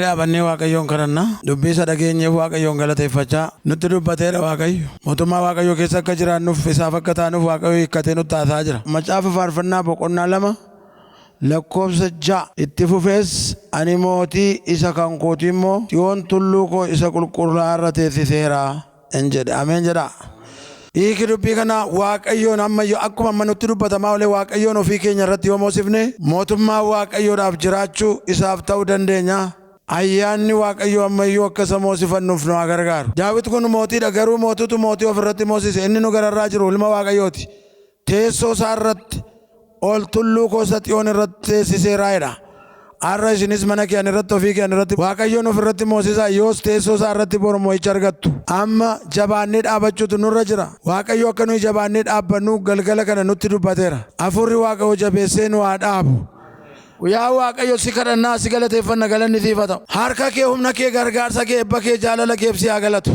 dhaabannee Waaqayyoon kadhanna. Dubbii isa dhageenyeef Waaqayyoon galateeffachaa nutti dubbateera Waaqayyo. Mootummaa Waaqayyoo keessa akka jiraannuuf isaaf akka taanuuf Waaqayyo hiikkatee nutti haasaa jira. Macaafa faarfannaa boqonnaa 2 lakkoofsa 6 itti fufees ani mootii isa kan kooti immoo Xiyoon tulluu koo isa qulqullaa'aa irra teessiseera en jedhe. Ameen jedhaa. Hiiki dubbii kana Waaqayyoon ammayyoo akkuma amma nutti dubbatamaa olee Waaqayyoon ofii keenya irratti yoo moosifne mootummaa Waaqayyoodhaaf jiraachuu isaaf ta'uu dandeenya. Ayyaanni Waaqayyoo ammayyoo akka isa moosifannuuf nu gargaaru. Daawit kun mootiidha, garuu mootitu mootii ofirratti moosise. Inni nu gararraa jiru ilma Waaqayyooti. Teessoo isaa irratti ol tulluu koo isa Xiyoon irratti teessiseera jedha. Har'a isinis mana kee irratti ofii kee irratti Waaqayyoon ofirratti moosisaa yoos teessoo isaa irratti boru mo'icha argattu. Amma jabaannee dhaabachuutu nurra jira. Waaqayyo akka nuyi jabaannee dhaabbannu galgala kana nutti dubbateera. Afurri Waaqayyo jabeessee nu haa dhaabu. Yaa Waaqayyo si kadhannaa si galateeffanna, galanni siif haa ta'u. Harka kee, humna kee, gargaarsa kee, eebba kee, jaalala kee si haa galatu.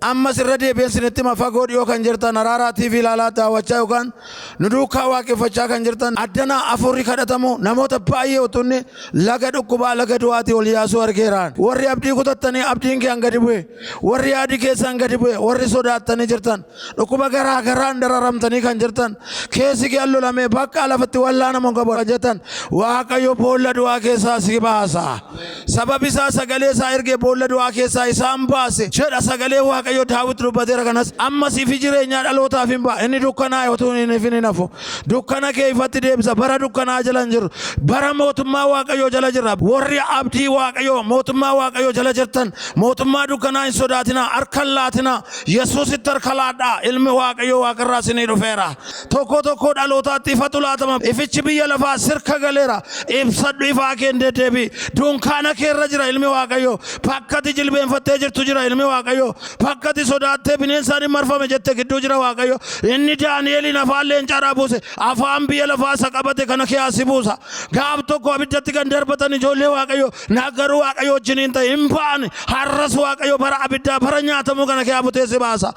Amma sirra deebiin sinitti fagoo dhiyoo kan jirtan Araaraa TV ilaalaa daawwachaa yookaan nu duukaa waaqeffachaa kan jirtan addana afurri kadhatamu namoota baay'ee utunni laga dhukkubaa laga du'aatii ol yaasuu argeeraan. Warri abdii kutattanii abdiin kee gadi bu'e, warri yaadi keessan gadi bu'e, warri sodaattanii jirtan dhukkuba garaa garaan dararamtanii kan jirtan keessi kee lolamee bakka lafatti wallaanamu qabu jettan Waaqayyo boolla du'aa keessaa si baasa. Sababi isaa sagalee isaa ergee boolla du'aa keessaa isaan baase jedha sagalee Waaqayyo Daawit dubbateera kanas. Amma siif jireenya dhalootaaf hin ba'a. Inni dukkanaa yoo ta'u hin hafu. Dukkana kee ifatti deebisa. Bara dukkanaa jala hin jiru. Bara mootummaa Waaqayyoo jala jirra. Warri abdii Waaqayyoo mootummaa Waaqayyoo jala jirtan mootummaa dukkanaa hin sodaatinaa, harka laatinaa. Yesuusitti harka laadhaa. Ilmi Waaqayyoo Waaqarraa isinii dhufeera. Tokko tokko dhalootaatti ifatu laatama. Ifichi biyya lafaa sirka galeera. Ibsadhu ifaa kee hin deddeebi'i. Dunkaana kee irra jira ilmi Waaqayyoo. Bakkatti jilbeenfattee jirtu jira ilmi Waaqayyoo. Bakkatti sodaattee bineensaan marfame jette gidduu jira Waaqayyo. Inni Daani'eeliin afaan leencaa buuse, afaan biyya lafaa isa qabate kana keessa buusa. Gaaf tokko abiddatti kan darbatan ijoollee Waaqayyo naggaruu Waaqayyo wajjiniin ta'e hin baane. Har'as Waaqayyo bara abiddaa bara nyaatamu kana keessa butee si baasa.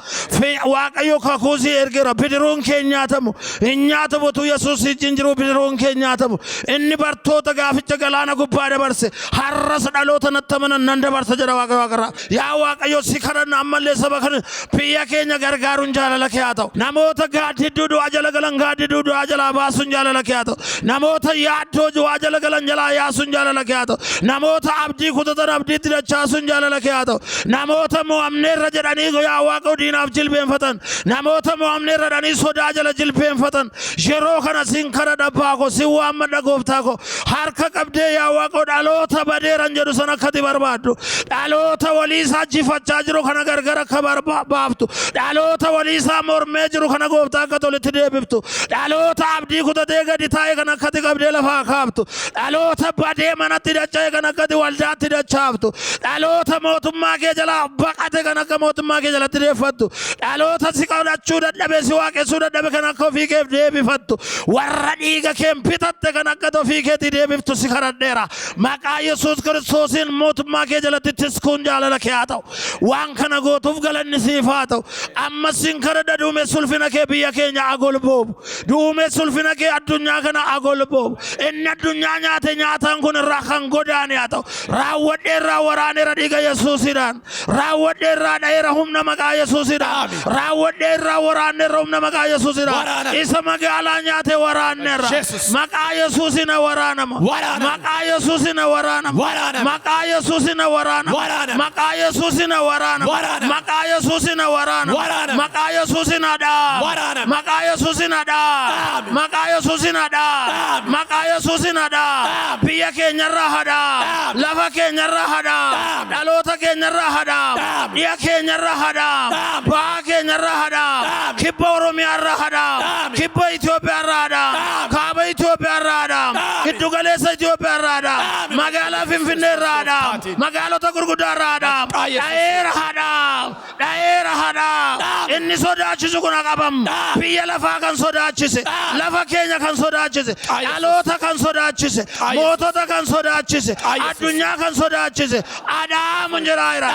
Waaqayyo kakuusii ergeera. Bidiruun kee nyaatamu hin nyaatamu tu Yesuus wajjin jiru bidiruun kee nyaatamu. Inni bartoota gaaficha galaana gubbaa dabarse. Har'as dhaloota natti amanan nan dabarsa jedha Waaqayyo Waaqarraa. Yaa Waaqayyo si kadhanna ammallee saba kana biyya keenya gargaaruun jaalala kee haa ta'u. Namoota gaaddidduu du'aa jala galan gaaddidduu du'aa jalaa baasuun jaalala kee haa ta'u. Namoota yaaddoo du'aa jala galan jalaa yaasuun jaalala kee haa ta'u. Namoota abdii kutatan abdiitti dachaasuun jaalala kee haa ta'u. Namoota mo'amneerra jedhanii yaa Waaqa diinaaf jilbeenfatan. Namoota mo'amneerra jedhanii sodaa jala jilbeenfatan. Yeroo kana sin kara dhabbaa koo sin waammadha gooftaa koo. Harka qabdee yaa Waaqa dhaloota badeeran jedhu sana akkati barbaaddu. Dhaloota walii isaa jifachaa jiru kana gargar akka baaftu. Dhaloota walii isaa mormee jiru kana gooftaa akka tolitti deebiftu. Dhaloota abdii kutatee gadi taa'e kana akkati qabdee lafaa kaaftu. Dhaloota badee manatti dacha'e kana akkati waldaatti dachaaftu. Dhaloota mootummaa kee jalaa baqate kana akka mootummaa kee jalatti deeffattu. Dhaloota si qabachuu dadhabe si waaqessuu dadhabe kana akka ofii keef deebifattu. Warra dhiiga kee bitatte kana akka ofii keetii deebiftu si kadhadheera. Maqaa Yesuus Kiristoosiin mootummaa kee jalatti tiskuun jaalala kee haa ta'u. Waan kana gootuuf galanni siif haa ta'u. Amma sin kadhadha duumessa ulfina kee biyya keenya agol boobu. Duumessa ulfina kee addunyaa kana agol boobu. Inni addunyaa nyaate nyaataan kun irraa kan godaane haa ta'u. Raawwadheerraa waraaneera dhiiga Yesuusidhaan. Raawwadheerraa dhaheera humna maqaa Yesuusidhaan. Raawwadheerraa waraanneerra humna maqaa Yesuusidhaan. Isa magaalaa nyaate waraanneerra. Maqaa Yesuusin waraanama. Maqaa Yesuusin waraanama. Maqaa Yesuusin waraanama. Maqaa Yesuusin waraanama. Maqaa Yesuusin waraanama. Maqaa Yesuusin adhaa. Maqaa Yesuusin adhaa. Maqaa Yesuusin adhaa. Maqaa Yesuusin adhaa. Biyya keenyarraa hadhaa. Lafa keenyarraa hadhaa. Dhaloota keenyarraa hadhaa. Dhiya keenyarraa hadhaa. Ba'aa keenyarraa hadhaa. Kibba Oromiyaarraa hadhaa. Kibba Itoophiyaarraa hadhaa. Kaaba Itoophiyaarraa hadhaa. Giddu galeessa Itoophiyaarraa hadhaa. Magaalaa Finfinneerraa hadhaa. Magaalota gurguddaarraa hadhaa. Dhaheera hadhaa. Dhaheera hadhaa. Inni sodaachisu kun qabam. Biyya lafaa kan sodaachise. Lafa keenya kan sodaachise. Dhaloota kan sodaachise. Mootota kan sodaachise. Addunyaa kan sodaachise. Adaamu jiraayira.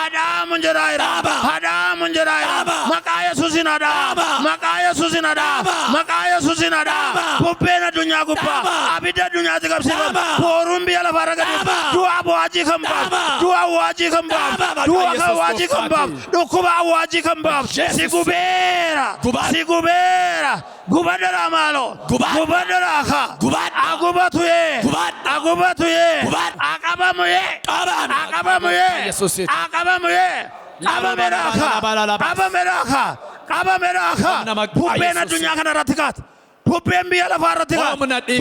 Adaamu jiraayira. Adaamu jiraayira. Maqaa Yesuusin adaa. Maqaa Yesuusin adaa. Maqaa Yesuusin adaa. Bubbeen addunyaa addunyaa gubbaa abidda addunyaatti qabsiifame booruun biyya lafaa ragadu du'a waajii kan baaf du'a waajii kan baaf du'a kan waajii kan baaf dhukkuba waajii kan baaf si gubeera gubadara malo gubadara akha agubatuye akabamuye bubbeen addunyaa kana irratti kaata bubbeen biyya lafaa irratti kaata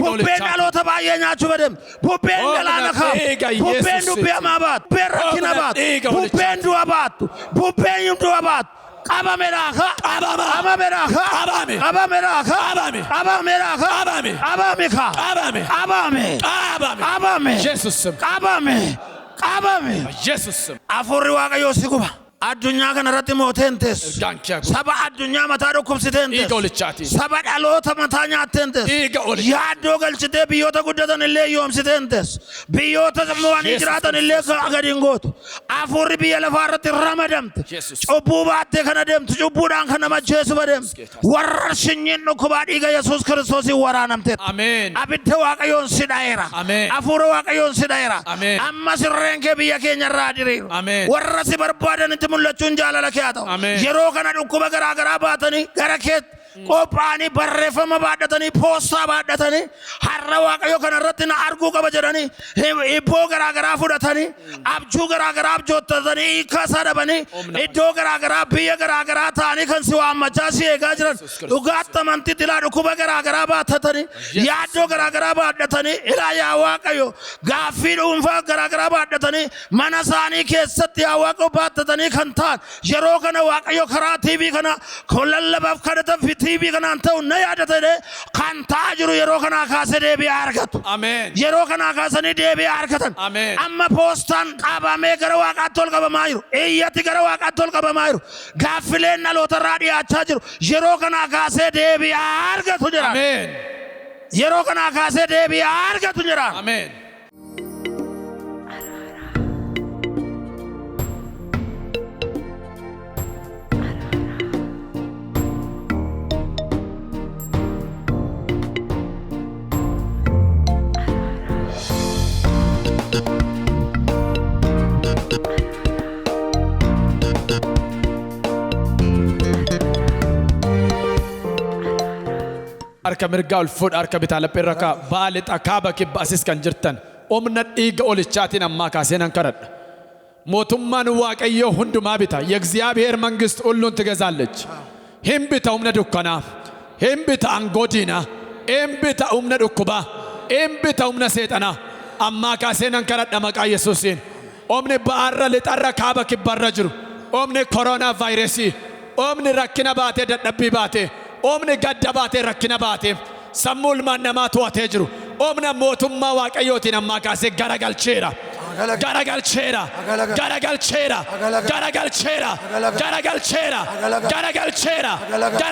bubbeen dhaloota baay'ee nyaachuu badem bubbeen galaana kaata bubbeen dubbii hamaa baatu bubbeen rakkina baatu bubbeen du'a baatu bubbeen du'a baatu Jesus afurri waaqayyoo si guba addunyaa kana irratti mootentes saba addunyaa mataa dhukkubsitentes saba dhaloota mataa nyaatentes yaaddoo galchitee biyyoota guddatan illee yoomsitentes biyyoota waan jiraatan illee gadi gootu afurri biyya lafaa irratti ramadamte cubbuu baattee kana deemtu cubbuudhaan kana macheessu badeemtu warra shinyiin dhukkubaa dhiiga Yesuus Kiristoosiin waraanamte abidda waaqayyoon si dhayeera afurri waaqayyoon si dhayeera amma sirreen kee biyya keenya irraa diriiru warra si barbaadan mul'achuun jaalala kee haa ta'u yeroo kana dhukkuba garaa garaa baatanii gara kee qophaa'anii barreeffama baadhatanii poostaa baadhatanii har'a waaqayyo kana irratti na arguu qaba jedhanii ibboo garaa garaa fudhatanii abjuu garaa garaa abjoottatanii hiikkaa dhabanii iddoo garaa garaa biyya garaa garaa ta'anii kan si waammachaa si eegaa jiran dhugaatti amantiitti ilaa dhukkuba garaa garaa baattatanii yaaddoo garaa garaa baadhatanii ilaa yaa waaqayyo gaaffii dhuunfaa garaa garaa baadhatanii mana isaanii keessatti yaa waaqayyo baattatanii kan ta'an yeroo kana waaqayyo karaa TV kana lallabaaf kadhatan TV kana ta'u na yaadate kan taajiru yeroo kana kaase deebi'ee argatu yeroo kana kaasanii deebi'ee argatan amma poostaan qabamee gara waaqaatti ol qabamaa jiru eeyyatti gara waaqaatti ol qabamaa jiru gaaffileen dhaloota irraa dhiyaachaa jiru yeroo kana kaasee deebi'ee argatu jira yeroo kana kaasee deebi'ee argatu jira Arka mirgaa ol fuudh arka bitaa laphee irra kaa baali xakaaba kibba asis kan jirtan omna dhiiga olichaatiin ammaa kaaseenan kadhadha mootummaan waaqayyoo hundumaa bita የእግዚአብሔር መንግስት ሁሉን ትገዛለች hin bita humna dukkanaa hin bita angoodiina hin bita humna dhukkubaa hin bita humna seexanaa ammaa kaaseenan kadhadha maqaa Yesuusiin omni ba'aarra lixarra kaaba kibbarra jiru omni koronaa vaayirasii omni rakkina baatee dadhabbii baatee omni gadda baatee rakkina baatee sammuu ilmaan namaa to'atee jiru omna mootummaa waaqayyootiin ammaa kaasee garagalcheera garagalcheera garagalcheera garagalcheera garagalcheera garagalcheera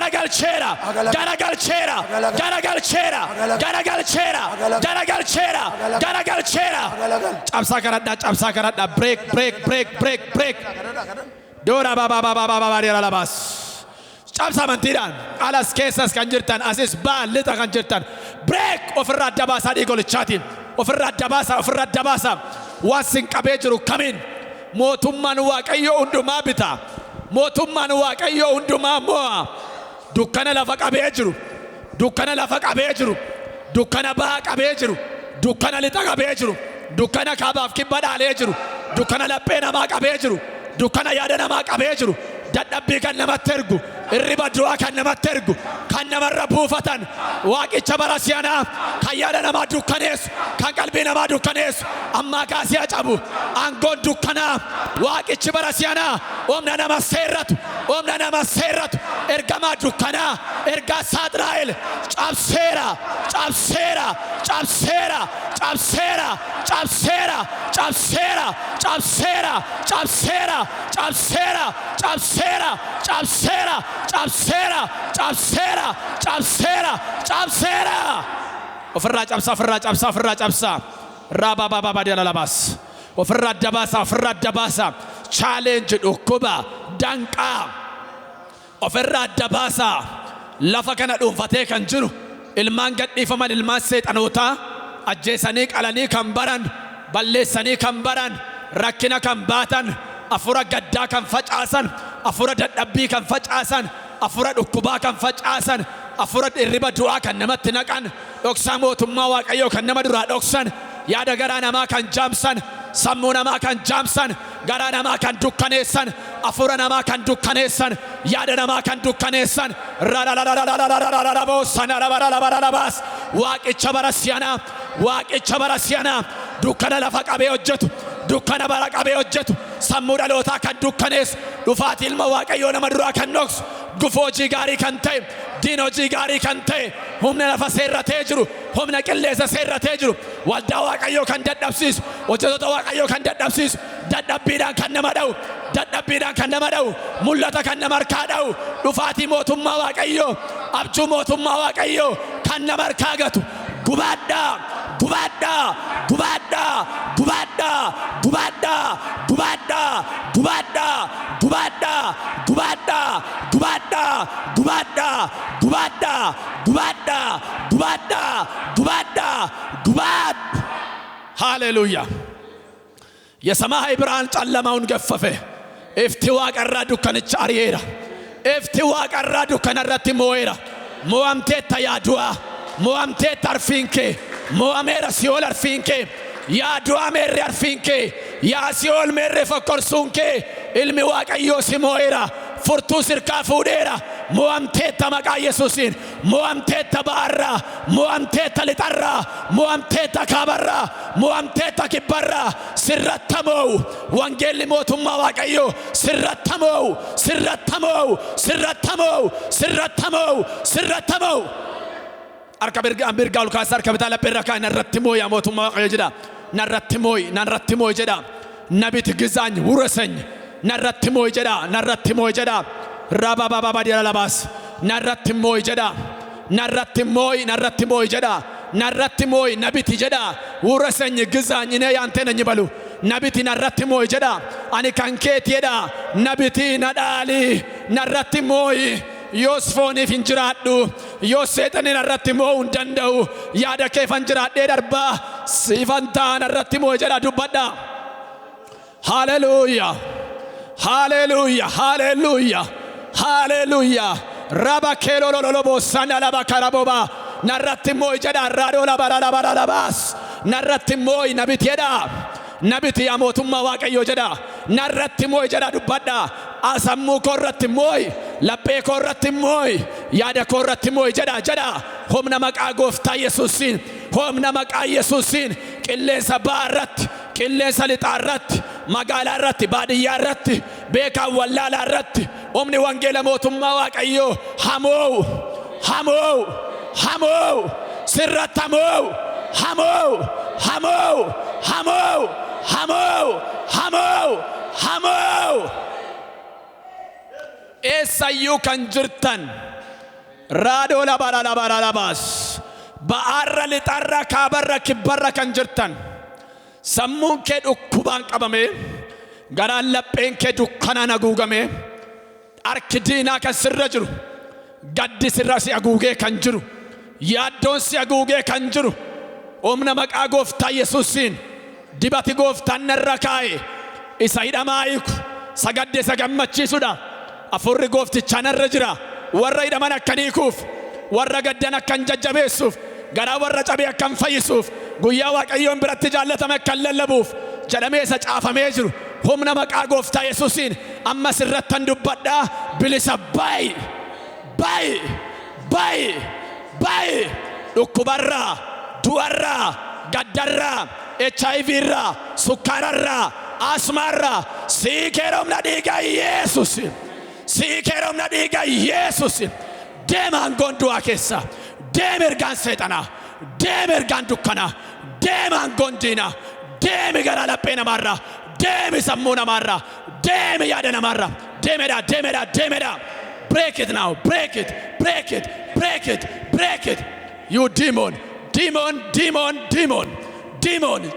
garagalcheera garagalcheera garagalcheera garagalcheera garagalcheera garagalcheera cabsaa karadhaa break break break break break doora baabaa labas cabsa mantiidhaan alas keessas kan jirtan asis baalixa kan jirtan break ofirraa adda baasaa dhiigolichaatiin ofirraa adda baasaa waan sin qabee jiru kamiin mootummaan waaqayyoo hundumaa bita mootummaan waaqayyoo hundumaa mo'a dukkana lafa qabee jiru dukkana lafa qabee jiru dukkana bahaa qabee jiru dukkana lixa qabee jiru dukkana kaabaaf kibba dhaalee jiru dukkana laphee namaa qabee jiru dukkana yaada namaa qabee jiru dadhabbii kan namatti ergu irriba du'aa kan namatti ergu kan namarra buufatan waaqicha barasiyanaa kan yaada namaa dukkaneessu kan qalbii namaa dukkaneessu ammaa kaasee cabu aangoon dukkanaa waaqichi barasiyanaa omna nama seerratu ergamaa dukkanaa ergaa Saaxiraa'el cabseera cabseera cabseera cabseera cabseera cabseera cabseera cabseera cabseera cabseera cabseera cabseera cabseera cabseera cabseera ofirraa cabsaa raabaa diyalalabas ofirraa dabaasa challenge dhukkuba danqaa ofirraa dabaasa lafa kana dhuunfatee kan jiru ilmaan gadhiifaman ilmaan seexanootaa ajjeesanii qalanii kan baran balleessanii kan baran rakkina kan baatan afura gaddaa kan facaasan afura dadhabbii kan facaasan afura dhukkubaa kan facaasan afura irriba du'aa kan namatti naqan dhoksaa mootummaa Waaqayyoo kan nama duraa dhoksan yaada garaa namaa kan jaamsan sammuu namaa kan jaamsan garaa namaa kan dukkaneessan afura namaa kan dukkaneessan yaada namaa kan dukkaneessan Waaqicha bara si'anaa dukkana lafa qabee hojjetu dukkana bara qabee hojjetu sammuu dhalootaa kan dukkaneessu dhufaatii ilma Waaqayyoo nama duraa kan dhoksu gufuu hojii gaarii kan ta'e diina hojii gaarii kan ta'e humna lafa seerratee jiru humna qilleensa seerratee jiru waldaa Waaqayyoo kan dadhabsiisu hojjettoota Waaqayyoo kan dadhabsiisu dadhabbiidhaan kan nama dha'u dadhabbiidhaan kan nama dha'u mul'ata kan nama harkaa dha'u dhufaatii mootummaa Waaqayyoo abjuu mootummaa Waaqayyoo kan nama harkaa gatu gubaadhaa gubaadhaa gubaadhaa gubaadhaa gubaadhaa gubaadhaa gubaadhaa gubaadhaa gubaadhaa gubaadhaa gubaadhaa gubaadhaa gubaadhaa gubaadhaa gubaadhaa gubaad ሃሌሉያ የሰማይ ብርሃን ጨለማውን ገፈፈ እፍቲ ዋቀራ ዱከንቻ አሪየራ እፍቲ ዋቀራ ዱከነረት ሞይራ ሞአምቴታ ያዱአ ሞአምቴታ አርፊንኬ ሞአሜራ ሲኦል አርፊንኬ ያዱአ ሜሬ አርፊንኬ ያ ሲኦል ሜሬ ፈቆርሱንኬ ኢልሚ ዋቀዮ ሲሞይራ furtuu sirkaa fuudheera mo'amteetta maqaa Yesuusiin mo'amteetta baarraa mo'amteetta lixarraa mo'amteetta kaabarraa mo'amteetta kibbarraa sirrattamoo wangeelli mootummaa Waaqayyoo sirrattamoo sirrattamoo sirrattamoo sirrattamoo sirrattamoo arka birgaa ulkaasa arka bitaa lapheerra kaa narratti mooyaa mootummaa Waaqayyoo jedha narratti mooy jedha nabiti gizaany wureseeny narratti mooy jedha rabababa dialabas narratti mooy jedha narratti mooy jedha narratti mooy nabiti jedha wureseeny gizaany ine yaanteen nyibalu nabiti narratti mooy jedha ani kan keeti jedha nabiti nadhaali narratti mooy yoos fooniif hin jiraadhu yoos seexani narratti moo'uu hin danda'u yaada keefan jiraadhee darbaa siifan ta'a narratti mooy jedha dubbadha haleluuyaa Hallelujah, hallelujah, hallelujah. Raba kelo lo bosana laba karaboba. Narratti moy jada rado la bara bas. Narratti moy nabitieda. Nabiti ya mootummaa Waaqayyoo jedha. Narratti moy jada dubbadha. Asammuu korratti moy, laphee korratti moy, yaada korratti moy jedha. Humna maqaa Gooftaa Yesuusiin, humna maqaa Yesuusiin qilleensa baarratti, qilleensa lixaarratti, magaalaa irratti, baadiyyaa irratti, beekaan wallaalaa irratti, humni wangeela mootummaa Waaqayyoo hamoo sirratti hamoo eessayyuu kan jirtan raadoo labaas ba'aarra lixarra kaabarra kibbarra kan jirtan sammuun kee dhukkubaan qabame garaan lapheen kee dukkanaan haguugame harki diinaa kan sirra jiru gaddi sirra si haguugee kan jiru yaaddoon si haguugee kan jiru humna maqaa Gooftaa Yesuusiin dibati Gooftaan narra kaa'e isa hidhamaa hiiku sagadde isa gammachiisudha afurri Gooftichaa narra jira warra hidhaman akkan hiikuuf warra gaddan akkan jajjabeessuuf garaa warra cabee akkan fayyisuuf guyyaa Waaqayyoon biratti jaallatame akkan lallabuuf jedhamee isa caafamee jiru humna maqaa Gooftaa Yesuusiin amma sirrattan dubbadhaa bilisa bayi dhukkubarraa du'arraa gaddarraa HIV irraa sukkaararraa asmaarraa siikeeromna dhiiga Yesuusiin deemaan gondu'aa keessa deem ergaan seexanaa deem ergaan dukkanaa deemaan gondiinaa deemi gara laphee namaarraa deemi sammuu namaarraa deemi yaada namaarraa deemedha break it now break it you demon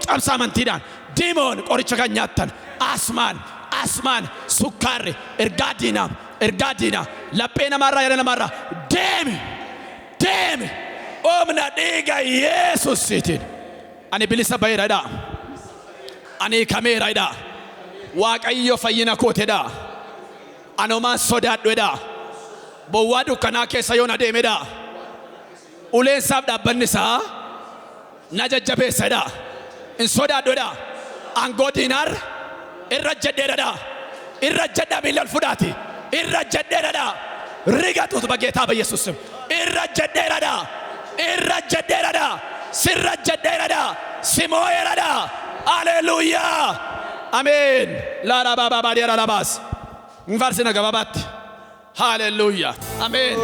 cabsaa amantiidhaan demon qoricha kan nyaattan asmaan sukkaarri ergaa diinaa laphee namaarraa yaada namaarraa deemi Omna dhiiga Yesuusiitiin. Ani bilisa bahiradha. Ani kameeradha. Waaqayyo fayyina kooteedha. Anomaan sodaadhuedha. Bowwaa dukkanaa keessa yoon adeemedha. Uleensaaf dhaabbanni isaa na jajjabeessedha. In sodaadhuedha. Aangoo diinaar irra jedheedha. Irra jedhaa miila ol fudhaati. Irra jedheedha. Rigatuutu bageetaa በኢየሱስ ስም irra jedheedha. Irra jedheedha. Sirra jedheedha. Simooyeedha. Haleluuyaa. Amen. La la ba ba ba dia la bas. Infarsina gababatti. Haleluuyaa. Amen.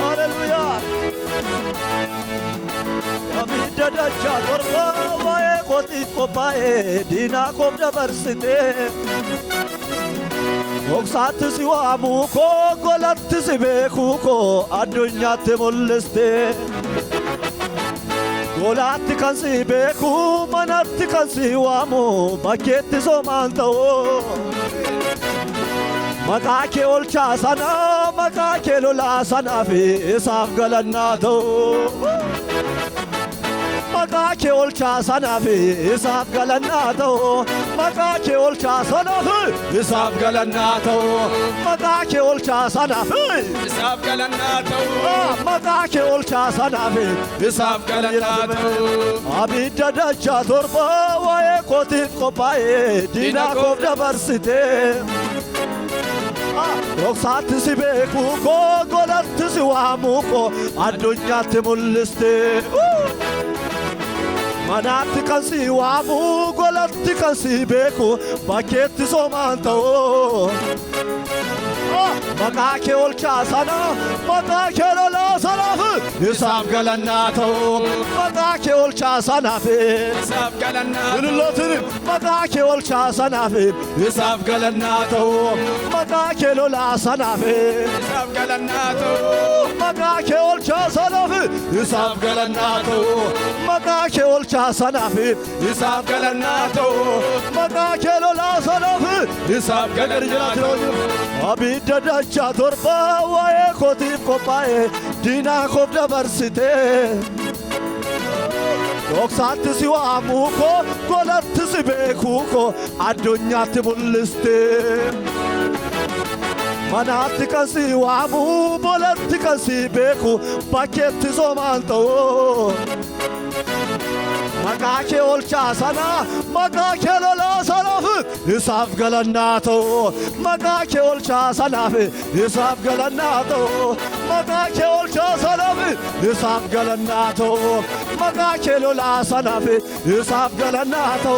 Hallelujah. Abidda dacha torba wae koti kopae dina komda barsite. Oksat siwamu ko golat sibeku ko adunyate molleste. Golat kan sibeku manat kan siwamu baketti somantao. Makake olcha sana makake lola sana fi isaf galannato. Makake olcha sana fi isaf galannato. Makake olcha sana fi isaf galannato. Makake olcha sana fi Isaaf galannato. Makake olcha sana fi isaf galannato. Abidda dacha torba wae koti kopae dina kobda barsite. Roksat sibeku ko golat siwamu ko adunyate mulliste. Manat kan siwamu golat kan sibeku baketti somantao. Makake olcha sana makake lola sana isaf galannato. Makake olcha sana Isaaf galannato. Lulatin makake olcha sana isaf galannato. Makake lola sana Isaaf galannato. makake olcha sana isaf galannato. Makake olcha sana isaf galannato. Makake lola sana isaf galannato. Abidda dacha torba wae koti kopae dina kobda barsite. Oksat siwamu ko golat sibeku ko adunyate mulliste. Manat kan siwamu bolat kan sibeku baketti somantao. Makake olcha sana makake lola sana isaf galannato. Makake olcha sana isaf galannato. Makake olcha sana isaf galannato. Makake lola sana isaf galannato.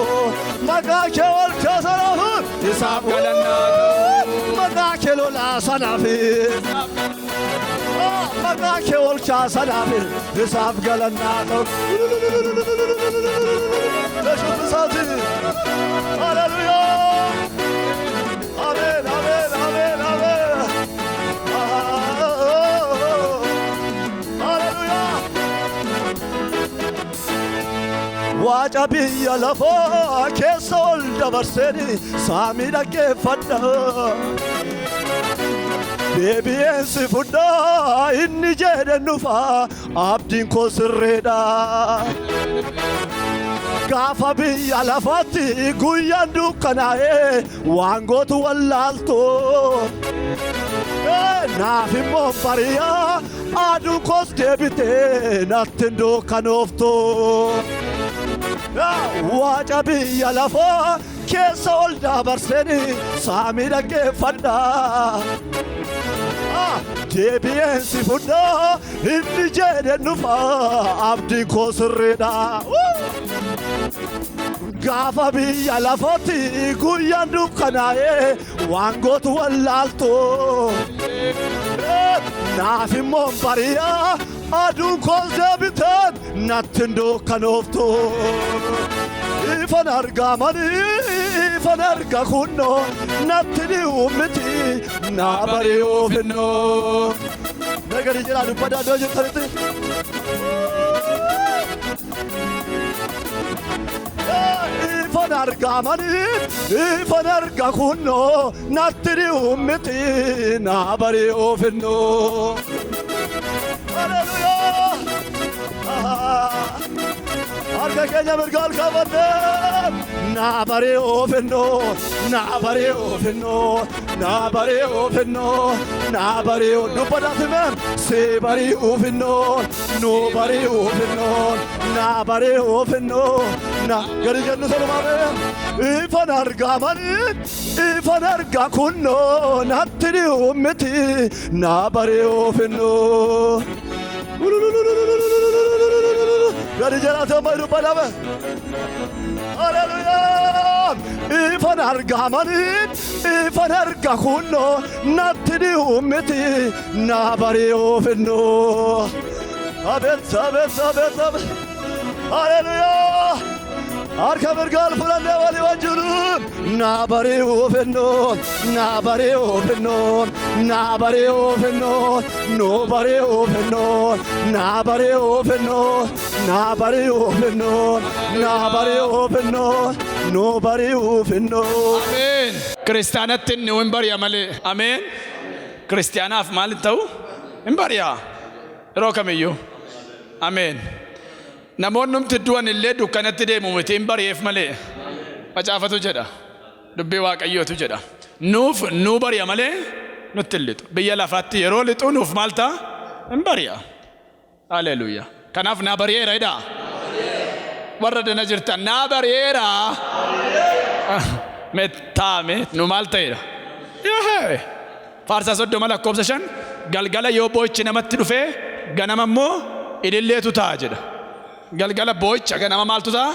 Makake olcha sana isaf galannato. Makake lola sana makake olcha sana isaf galannato. Hallelujah. Amen, amen, amen, amen. Hallelujah. Waja biyya lafa keessa ol dabarseni saami dhaggeeffadha. Deebi'eensi fudhaa inni jedhe nufa abdiin koo sirreedha. Gaafa biyya lafaatti guyyaan dukkanaa'ee waan gootu wallaalto. Naaf immoo bariyaa aduun koos deebitee natti hin dukkanooftu. Waca biyya lafaa keessa ol dabarseni saami dhaggeeffadha. Deebi'eensi fudhaa inni jedhe nufa abdiin koo sirreedha. Gaafa biyya lafaatti guyyaan dukkanaa'ee waan gootu wallaalto. Naaf immoo bariyaa aduun koos deebiteen natti hin dukkanooftu. Ifan argaa ifan arga kunno natti dhi'u miti naa bari'uuf innoo. Nagari jira dubbadhaa doo jettanitti. Ifan argamani ifan arga kunno nattiri ummiti na bari ofinno Hallelujah Arga kenya mirgal kabande na bari ofinno na bari ofinno na bari ofinno na bari dupadatmen se bari ofinno no bari ofinno na bari ofinno na gari jannu salmame ifan arga kunno nattiri ummiti na bari ofinno gari jara to maru padave Hallelujah ifan arga kunno nattiri ummiti na bari ofinno abet Hallelujah Arka bergal fulande wali wajurun na bari ofinno na bari ofinno na bari ofinno no bari ofinno na bari ofinno na bari ofinno na bari ofinno no bari ofinno Amen. Kristiyaanatti nu hin bari'a malee. Amen. Kiristiyaanaaf maal ta'u? Hin bari'a. Yeroo kamiyyuu. Amen. Namoonni numti du'an illee dukkanatti deemu miti hin bari'eef malee. Macaafatu jedha. Dubbii Waaqayyootu jedha. Nuuf nu bari'a malee nutti hin lixu. Biyya lafaatti yeroo lixu nuuf maal ta'a? Hin bari'a. Haleluuyaa. Kanaaf naa bari'eera jedhaa. Warra dana jirtan naa bari'eera. Mettaame nu maal ta'eera? Yahee. Faarsaa 30:5 galgala yoo boo'ichi namatti dhufee ganama immoo ililleetu ta'a jedha. Galgala boo'icha ganama maaltu ta'a?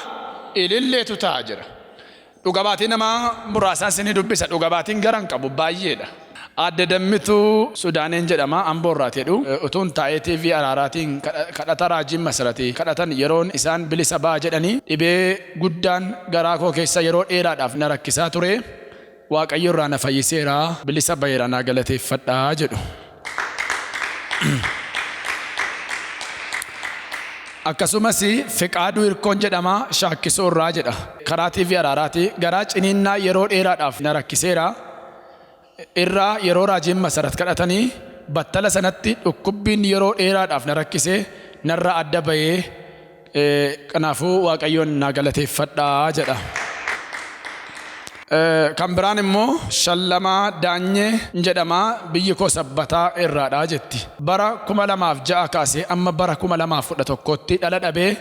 Ililleetu ta'a jedha. Dhugabaatiin nama muraasaan sinii dubbisa. Dhugabaatiin garan qabu baay'eedha. Adda dammituu Sudaaneen jedhama Amboorraati jedhu. Utuun taa'ee TV Araaraatiin kadhata Raajiin Masratii kadhatan yeroon isaan bilisa ba'a jedhanii dhibee guddaan garaa koo keessa yeroo dheeraadhaaf na rakkisaa ture. Waaqayyo irraa na fayyiseera bilisa ba'eera naa galateeffadhaa jedhu. Akkasumas Fiqaaduu Hirkoon jedhama Shaakkisoo irraa jedha. Karaa TV Araaraati garaa ciniinnaa yeroo dheeraadhaaf na rakkiseera. Irraa yeroo Raajiin Masarat kadhatanii battala sanatti dhukkubbiin yeroo dheeraadhaaf na rakkisee narra adda ba'ee kanaafuu Waaqayyoon na galateeffadhaa jedha. Kan biraan immoo Shallamaa Daanyee jedhama biyyi koo Sabbataa irraadha jetti. Bara 2006 kaasee amma bara 2011tti dhala dhabee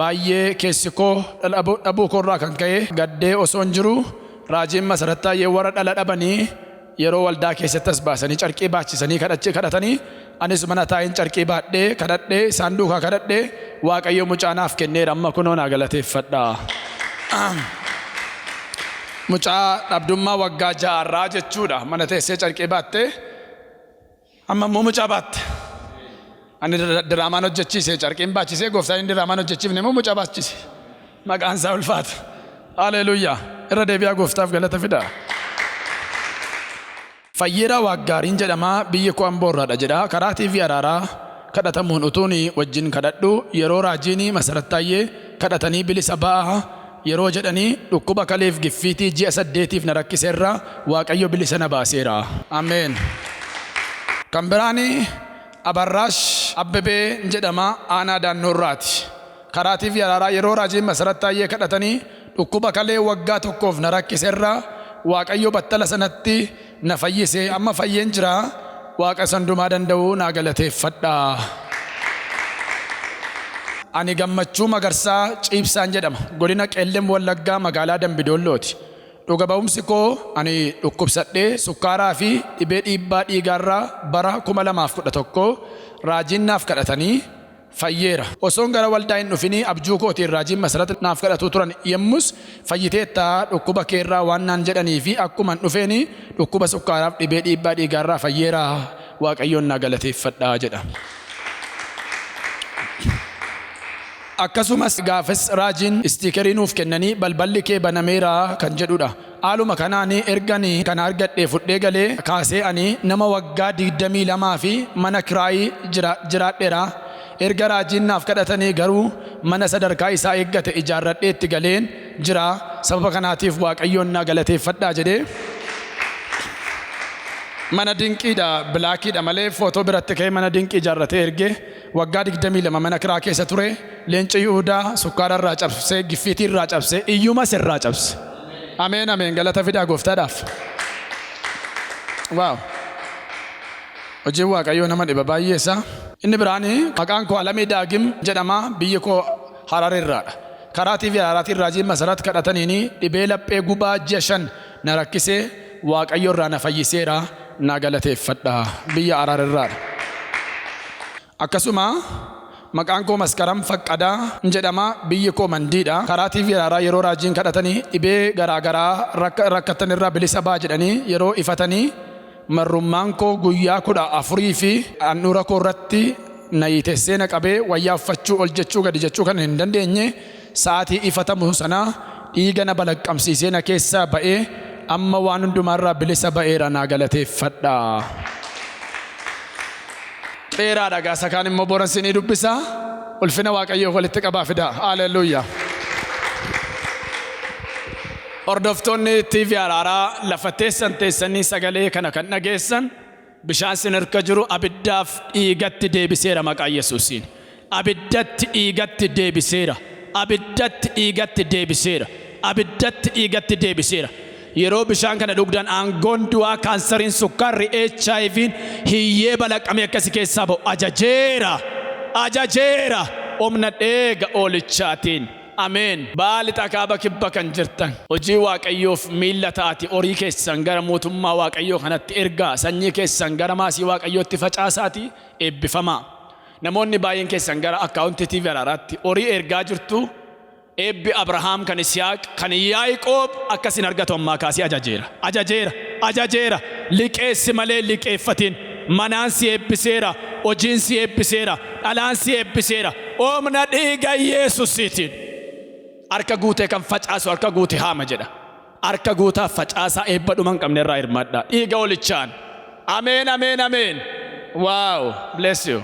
baay'ee keessi koo dhabuu koorraa kan ka'e gaddee osoo hin jiru Raajiin Masarat taa'ee warra dhala dhabanii yeroo waldaa keessattis baasanii carqii baachisanii kadhatanii anis mana taa'een carqii baadhee kadhadhee isaan duukaa kadhadhee Waaqayyo mucaa naaf kenneera amma kunoo naa galateeffadhaa. Mucaa dhabdummaa waggaa 6 jechuudha mana teessee carqii baattee amma immoo mucaa baatte. Ani diraamaan hojjechiise carqiin baachisee gooftaan inni diraamaan hojjechiifne immoo mucaa baachise. Maqaan isaa ulfaata. Haleluuyaa. Irra deebi'aa gooftaaf galata fidaa. Fayyeeraa Waaggaariin jedhama biyyi koo Amboorraadha jedha. Karaa TV Araaraa kadhatamuun utuun wajjin kadhadhu yeroo Raajiin Masarat taa'ee kadhatanii bilisa ba'a yeroo jedhanii dhukkuba kaleef giffiitii ji'a 8 na rakkiseerra Waaqayyo bilisa na baaseera. Ameen. Kan biraan Abarraash Abbebee jedhama aanaa Daannoorraati. Karaa TV Araaraa yeroo Raajiin Masarat taa'ee kadhatanii dhukkuba kalee waggaa 1 na rakkiseerra Waaqayyo battala sanatti na fayyise amma fayyeen jira Waaqa sandumaa danda'u naa galateeffadhaa. Ani Gammachuu Magarsaa Ciibsaan jedhama godina Qeellem Wallaggaa magaalaa Dambidoollooti. Dhuga ba'umsi koo ani dhukkubsadhee sukkaaraa fi dhibee dhiibbaa dhiigaarraa bara 2011 Raajiin naaf kadhatanii fayyeera. Osoon gara waldaa hin dhufinii abjuu kootiin Raajiin Masarat naaf kadhatuu turan yemmus fayyiteettaa dhukkuba keerraa waan naan jedhanii fi akkuman dhufeeni dhukkuba sukkaaraaf dhibee dhiibbaa dhiigaarraa fayyeera Waaqayyoon naa galateeffadhaa jedha. Akkasumas gaafas Raajiin istiikerii nuuf kennanii balballi kee banameera kan jedhudha. Haaluma kanaan erganii kana argadhee fudhee galee kaasee ani nama waggaa 22 fi mana kiraayii jiraadheera. erga raajiin naaf kadhatanii garuu mana sadarkaa isaa eeggate ijaarradhee itti galeen jira. Sababa kanaatiif Waaqayyoon na galateeffadhaa jedhee mana dinqiidha, bilaakiidha malee footoo biratti ka'ee mana dinqii ijaarratee ergee waggaa 22 mana kiraa keessa ture. Leenci Yihuudaa sukkaara irraa cabsee, giffiitii irraa cabsee, iyyumas irraa cabse. Ameen ameen, galata fidaa gooftaadhaaf. Waaw. Hojiin Waaqayyoo nama dhiba baay'eessa. Inni biraani maqaan koo Alamii Daagim jedhama, biyyi koo Harar irraadha. Karaa TV Hararaatiin raajiin Masarat kadhataniini dhibee laphee gubaa 6 na rakkisee Waaqayyo irraa na fayyiseera, na galateeffadha. Biyya Harar irraadha. Akkasuma maqaan koo Maskaram Faqqadaa jedhama, biyyi koo Mandiidha. Karaa TV Hararaa yeroo raajiin kadhatanii dhibee garaagaraa rakkatan irraa bilisa ba'a jedhanii yeroo ifatanii marrummaan koo guyyaa 14 fi handhuura koo irratti na hiitessee na qabee wayyaa uffachuu ol jechuu gadi jechuu kan hin dandeenye sa'aatii ifatamu sana dhiiga na balaqqamsiisee na keessaa ba'ee amma waan hundumaarraa bilisa ba'eera, na galateeffadha. Dheeraa dhagaa sakaan immoo boransinii dubbisa. Ulfina Waaqayyoo walitti qabaa fida. Haleluuyaa. Hordoftoonni TV Hararaa lafa teessan teessanii sagalee kana kan dhageessan bishaan sin harka jiru abiddaaf dhiigatti deebiseera maqaa Yesuusiin. Abiddatti dhiigatti deebiseera. Abiddatti dhiigatti deebiseera. Abiddatti dhiigatti deebiseera. Yeroo bishaan kana dhugdan aangoon du'aa, kaansariin, sukkaarri, HIV'n hiyyee balaqqamee akkasi keessaa ba'u ajajeera. Ajajeera. Humna dheega oolichaatiin. Ameen. Baali xakaaba kibba kan jirtan hojii Waaqayyoof miilla taati. Horii keessan gara mootummaa Waaqayyoo kanatti ergaa, sanyii keessan gara maasii Waaqayyootti facaasaati, eebbifamaa. Namoonni baay'een keessan gara akkaawuntii TV Hararaatti horii ergaa jirtu. Eebbi Abrahaam kan Isiyaaq kan Yaaqoob akkasin argatu ammaa kaasii ajajeera. Ajajeera. Ajajeera. Liqeessi malee liqeeffatiin. Manaan si eebbiseera. Hojiin si eebbiseera. Dhalaan si eebbiseera. Humna dhiiga Yesuusiitiin. Harka guutee kan facaasu harka guute haama jedha. Harka guutaa facaasaa eebba dhuma hin qabne irraa hirmaadhaa. Dhiiga olichaan. Ameen ameen ameen. Wow. Bless you.